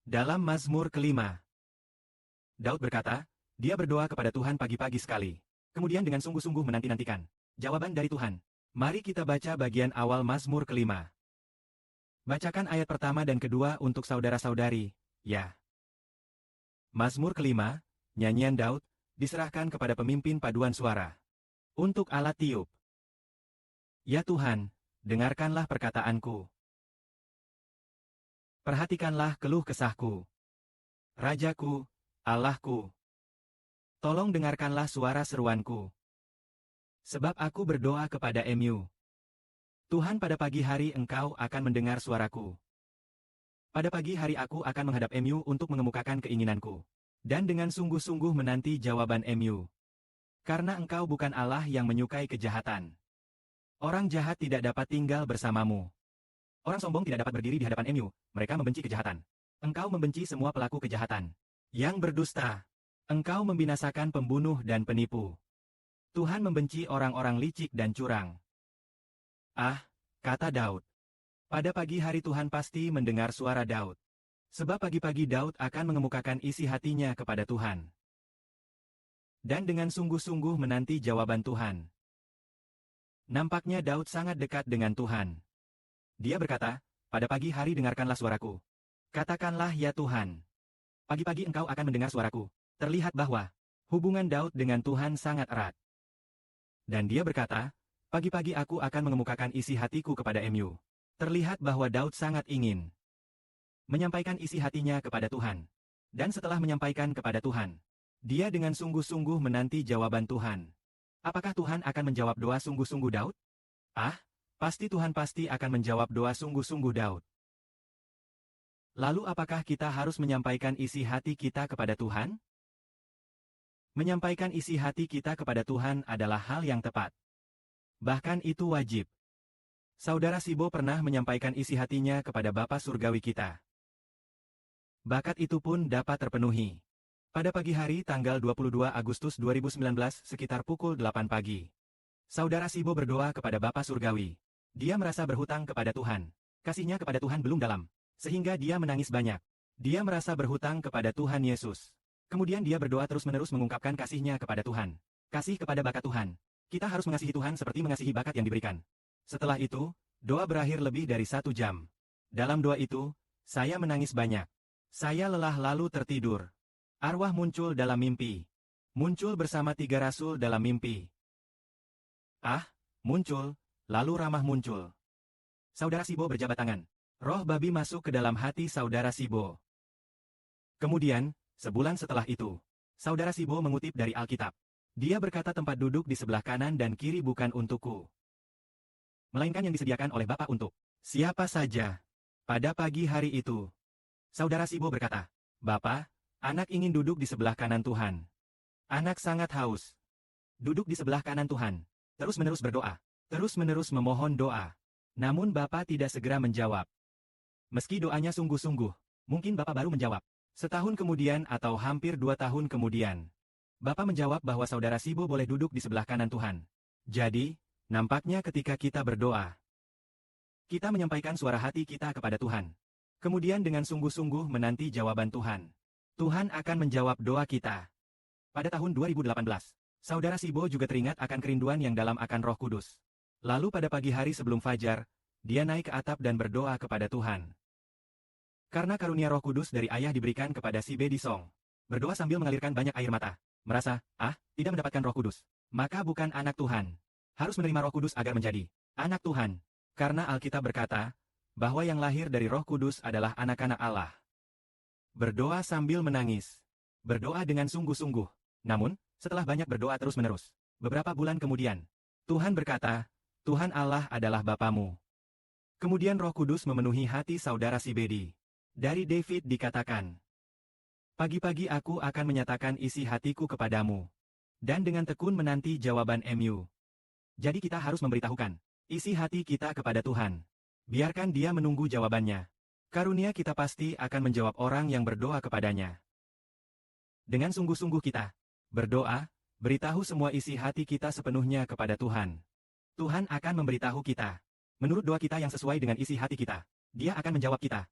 Dalam Mazmur kelima, Daud berkata, dia berdoa kepada Tuhan pagi-pagi sekali. Kemudian dengan sungguh-sungguh menanti-nantikan jawaban dari Tuhan. Mari kita baca bagian awal Mazmur kelima. Bacakan ayat pertama dan kedua untuk saudara-saudari, ya. Mazmur kelima, nyanyian Daud, diserahkan kepada pemimpin paduan suara. Untuk alat tiup. Ya Tuhan, dengarkanlah perkataanku. Perhatikanlah keluh kesahku. Rajaku, Allahku. Tolong dengarkanlah suara seruanku. Sebab aku berdoa kepada Mu. Tuhan, pada pagi hari Engkau akan mendengar suaraku. Pada pagi hari aku akan menghadap Mu untuk mengemukakan keinginanku. Dan dengan sungguh-sungguh menanti jawaban Mu. Karena Engkau bukan Allah yang menyukai kejahatan. Orang jahat tidak dapat tinggal bersamamu. Orang sombong tidak dapat berdiri di hadapan Mu, mereka membenci kejahatan. Engkau membenci semua pelaku kejahatan. Yang berdusta. Engkau membinasakan pembunuh dan penipu. Tuhan membenci orang-orang licik dan curang. Ah, kata Daud. Pada pagi hari Tuhan pasti mendengar suara Daud. Sebab pagi-pagi Daud akan mengemukakan isi hatinya kepada Tuhan. Dan dengan sungguh-sungguh menanti jawaban Tuhan. Nampaknya Daud sangat dekat dengan Tuhan. Dia berkata, pada pagi hari dengarkanlah suaraku. Katakanlah ya Tuhan. Pagi-pagi Engkau akan mendengar suaraku. Terlihat bahwa hubungan Daud dengan Tuhan sangat erat. Dan dia berkata, pagi-pagi aku akan mengemukakan isi hatiku kepada Mu. Terlihat bahwa Daud sangat ingin menyampaikan isi hatinya kepada Tuhan. Dan setelah menyampaikan kepada Tuhan, dia dengan sungguh-sungguh menanti jawaban Tuhan. Apakah Tuhan akan menjawab doa sungguh-sungguh Daud? Ah, pasti Tuhan pasti akan menjawab doa sungguh-sungguh Daud. Lalu apakah kita harus menyampaikan isi hati kita kepada Tuhan? Menyampaikan isi hati kita kepada Tuhan adalah hal yang tepat. Bahkan itu wajib. Saudara Sibo pernah menyampaikan isi hatinya kepada Bapa Surgawi kita. Bakat itu pun dapat terpenuhi. Pada pagi hari tanggal 22 Agustus 2019 sekitar pukul 8 pagi. Saudara Sibo berdoa kepada Bapa Surgawi. Dia merasa berhutang kepada Tuhan. Kasihnya kepada Tuhan belum dalam. Sehingga dia menangis banyak. Dia merasa berhutang kepada Tuhan Yesus. Kemudian dia berdoa terus-menerus mengungkapkan kasihnya kepada Tuhan. Kasih kepada bakat Tuhan. Kita harus mengasihi Tuhan seperti mengasihi bakat yang diberikan. Setelah itu, doa berakhir lebih dari 1 jam. Dalam doa itu, saya menangis banyak. Saya lelah lalu tertidur. Arwah muncul dalam mimpi. Muncul bersama 3 rasul dalam mimpi. Ah, muncul, lalu ramah muncul. Saudara Sibo berjabat tangan. Roh babi masuk ke dalam hati saudara Sibo. Kemudian, sebulan setelah itu, saudara Sibo mengutip dari Alkitab. Dia berkata tempat duduk di sebelah kanan dan kiri bukan untukku, melainkan yang disediakan oleh Bapa untuk siapa saja. Pada pagi hari itu, saudara Sibo berkata, Bapa, anak ingin duduk di sebelah kanan Tuhan. Anak sangat haus. Duduk di sebelah kanan Tuhan. Terus-menerus berdoa. Terus-menerus memohon doa. Namun Bapa tidak segera menjawab. Meski doanya sungguh-sungguh, mungkin Bapa baru menjawab setahun kemudian atau hampir 2 tahun kemudian. Bapa menjawab bahwa saudara Sibo boleh duduk di sebelah kanan Tuhan. Jadi, nampaknya ketika kita berdoa, kita menyampaikan suara hati kita kepada Tuhan. Kemudian dengan sungguh-sungguh menanti jawaban Tuhan. Tuhan akan menjawab doa kita. Pada tahun 2018, saudara Sibo juga teringat akan kerinduan yang dalam akan Roh Kudus. Lalu pada pagi hari sebelum fajar, dia naik ke atap dan berdoa kepada Tuhan. Karena karunia Roh Kudus dari Ayah diberikan kepada si Bedi Song. Berdoa sambil mengalirkan banyak air mata. Merasa, tidak mendapatkan Roh Kudus. Maka bukan anak Tuhan. Harus menerima Roh Kudus agar menjadi anak Tuhan. Karena Alkitab berkata, bahwa yang lahir dari Roh Kudus adalah anak-anak Allah. Berdoa sambil menangis. Berdoa dengan sungguh-sungguh. Namun, setelah banyak berdoa terus-menerus, beberapa bulan kemudian, Tuhan berkata, Tuhan Allah adalah Bapamu. Kemudian Roh Kudus memenuhi hati saudara si Bedi. Dari David dikatakan, pagi-pagi aku akan menyatakan isi hatiku kepadamu. Dan dengan tekun menanti jawaban Mu. Jadi kita harus memberitahukan isi hati kita kepada Tuhan. Biarkan dia menunggu jawabannya. Karunia kita pasti akan menjawab orang yang berdoa kepadanya. Dengan sungguh-sungguh kita berdoa, beritahu semua isi hati kita sepenuhnya kepada Tuhan. Tuhan akan memberitahu kita. Menurut doa kita yang sesuai dengan isi hati kita, Dia akan menjawab kita.